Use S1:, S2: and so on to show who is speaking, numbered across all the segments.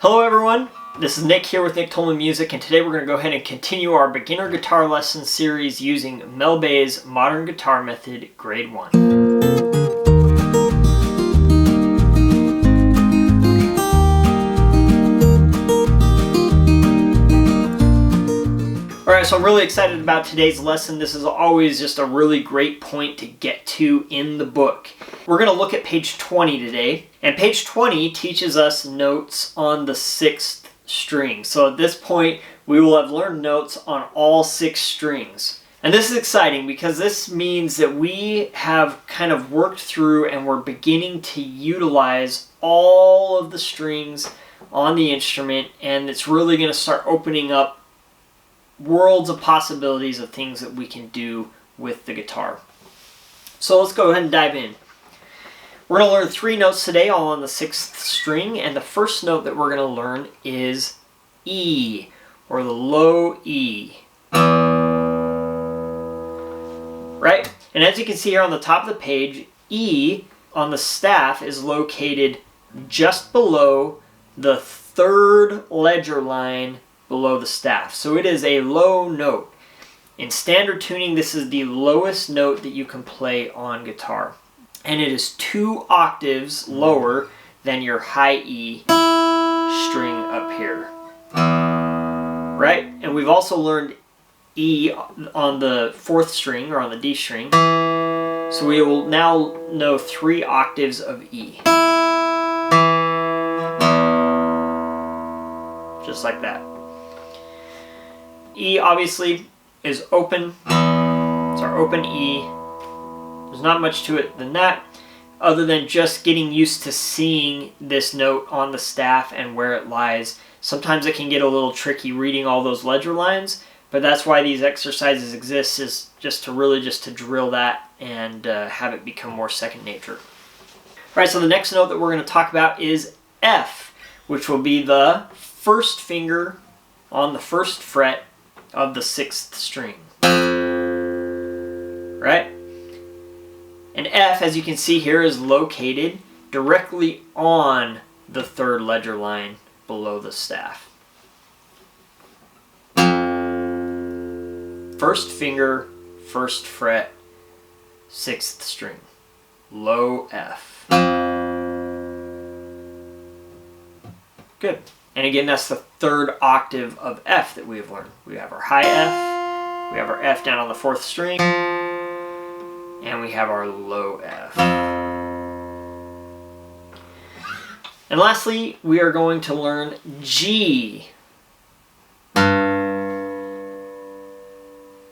S1: Hello everyone, this is Nick here with Nick Tolman Music, and today we're going to go ahead and continue our beginner guitar lesson series using Mel Bay's Modern Guitar Method Grade 1. Alright, so I'm really excited about today's lesson. This is always just a really great point to get to in the book. We're going to look at page 20 today, and page 20 teaches us notes on the 6th string. So at this point, we will have learned notes on all 6 strings. And this is exciting because this means that we have kind of worked through and we're beginning to utilize all of the strings on the instrument, and it's really going to start opening up worlds of possibilities of things that we can do with the guitar. So let's go ahead and dive in. We're going to learn 3 notes today, all on the 6th string, and the first note that we're going to learn is E, or the low E. Right? And as you can see here on the top of the page, E on the staff is located just below the 3rd ledger line below the staff. So it is a low note. In standard tuning, this is the lowest note that you can play on guitar. And it is 2 octaves lower than your high E string up here. Right? And we've also learned E on the 4th string, or on the D string. So we will now know 3 octaves of E. Just like that. E obviously is open. It's our open E. There's not much to it than that, other than just getting used to seeing this note on the staff and where it lies. Sometimes it can get a little tricky reading all those ledger lines, but that's why these exercises exist, is just to drill that and have it become more second nature. Alright, so the next note that we're going to talk about is F, which will be the first finger on the 1st fret of the 6th string. Right? And F, as you can see here, is located directly on the 3rd ledger line below the staff. 1st finger, 1st fret, 6th string. Low F. Good. And again, that's the 3rd octave of F that we have learned. We have our high F, we have our F down on the 4th string, and we have our low F. And lastly, we are going to learn G.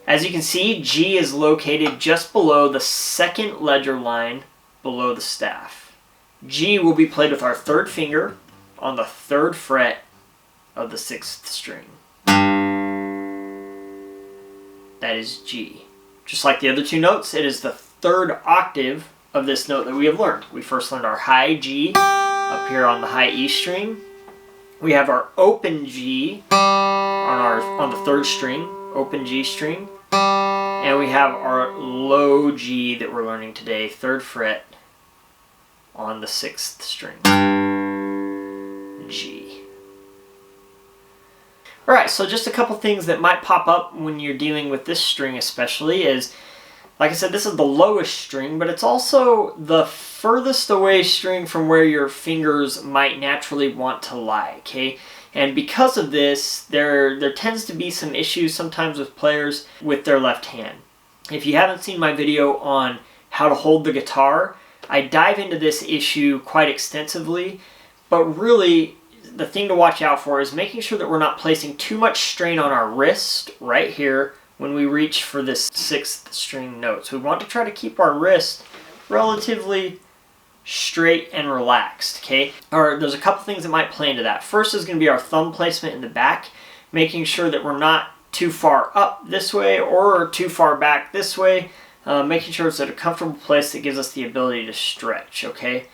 S1: As you can see, G is located just below the 2nd ledger line below the staff. G will be played with our 3rd finger on the 3rd fret of the 6th string. That is G. Just like the other 2 notes, it is the 3rd octave of this note that we have learned. We first learned our high G up here on the high E string. We have our open G on the 3rd string, open G string. And we have our low G that we're learning today, 3rd fret on the 6th string. G. Alright, so just a couple things that might pop up when you're dealing with this string especially is, like I said, this is the lowest string, but it's also the furthest away string from where your fingers might naturally want to lie, okay? And because of this, there tends to be some issues sometimes with players with their left hand. If you haven't seen my video on how to hold the guitar, I dive into this issue quite extensively, but really the thing to watch out for is making sure that we're not placing too much strain on our wrist right here when we reach for this 6th string note. So we want to try to keep our wrist relatively straight and relaxed, okay? Or there's a couple things that might play into that. First is going to be our thumb placement in the back, making sure that we're not too far up this way or too far back this way, making sure it's at a comfortable place that gives us the ability to stretch, okay?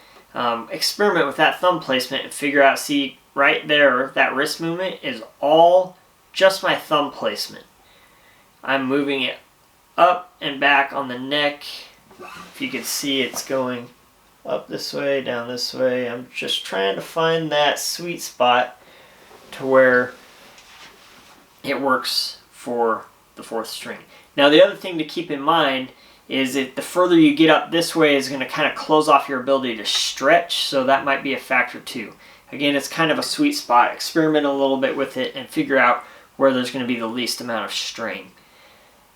S1: Experiment with that thumb placement and figure out, see, right there, that wrist movement is all just my thumb placement. I'm moving it up and back on the neck. If you can see, it's going up this way, down this way. I'm just trying to find that sweet spot to where it works for the 4th string. Now the other thing to keep in mind is that the further you get up this way is going to kind of close off your ability to stretch, so that might be a factor too. Again, it's kind of a sweet spot. Experiment a little bit with it and figure out where there's going to be the least amount of strain.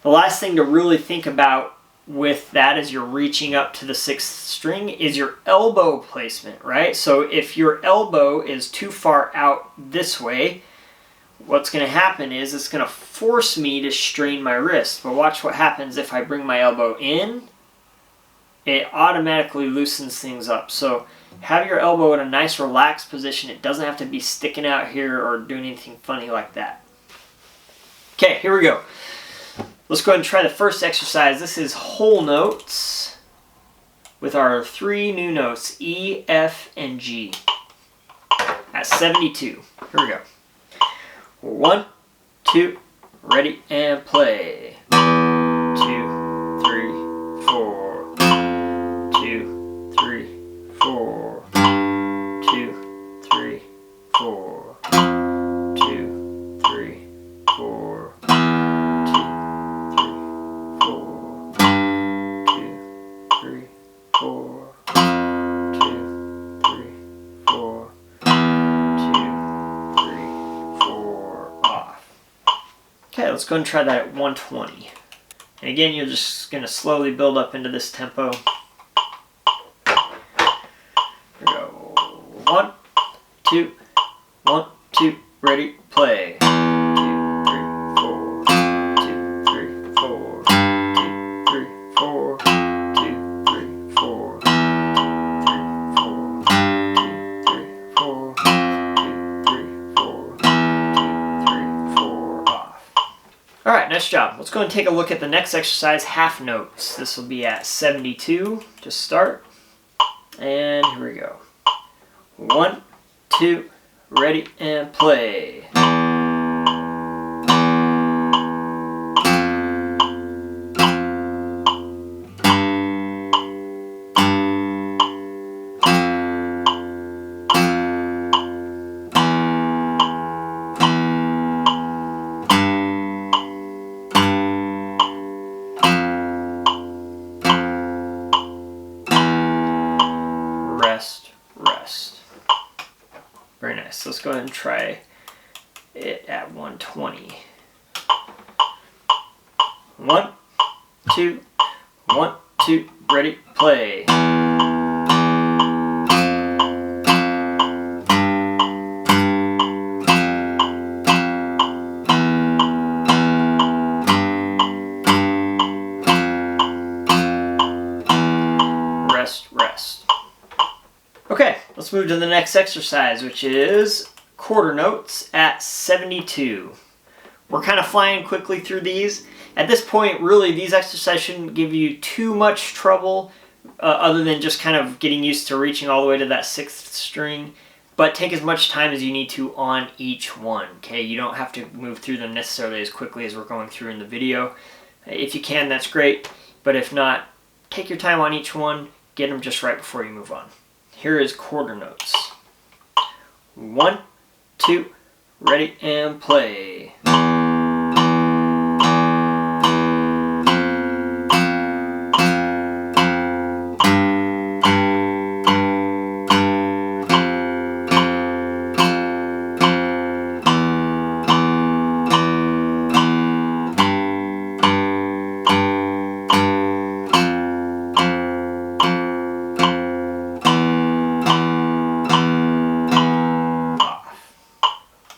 S1: The last thing to really think about with that as you're reaching up to the 6th string is your elbow placement, right? So if your elbow is too far out this way, what's going to happen is it's going to force me to strain my wrist. But watch what happens if I bring my elbow in. It automatically loosens things up. So have your elbow in a nice relaxed position. It doesn't have to be sticking out here or doing anything funny like that. Okay, here we go. Let's go ahead and try the first exercise. This is whole notes with our 3 new notes, E, F, and G at 72. Here we go. 1, 2, ready, and play. 2, 3, 4. 2, 3, 4. 2, 3, 4. 2, 3, 4. 2, 3, 4. Okay, let's go and try that at 120. And again, you're just going to slowly build up into this tempo. Here we go. 1, 2, 1, 2, ready, play. 2, 3, 4. 2, 3, 4. 2, 3, 4. 2, 3, 4. 2, 3, 4. 2, 3, 4. 2, 3, 4. 2, 3, 4. Off. Alright, nice job. Let's go and take a look at the next exercise, half notes. This will be at 72 to start. And here we go. 1, 2, ready, and play. Rest, rest. Very nice. Let's go ahead and try it at 120. 1, 2, 1, 2, ready, play. Rest, rest. Okay, let's move to the next exercise, which is quarter notes at 72. We're kind of flying quickly through these. At this point, really, these exercises shouldn't give you too much trouble, other than just kind of getting used to reaching all the way to that 6th string. But take as much time as you need to on each one, okay? You don't have to move through them necessarily as quickly as we're going through in the video. If you can, that's great. But if not, take your time on each one. Get them just right before you move on. Here is quarter notes. 1, 2, ready, and play.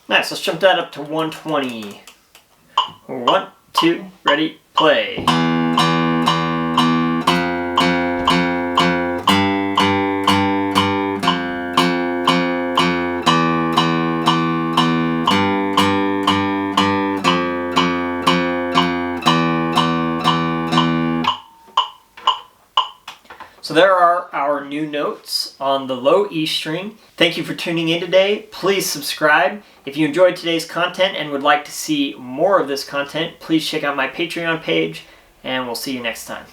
S1: Nice, let's jump that up to 120. 1, 2, ready, play. So there are our new notes on the low E string. Thank you for tuning in today. Please subscribe. If you enjoyed today's content and would like to see more of this content, please check out my Patreon page, and we'll see you next time.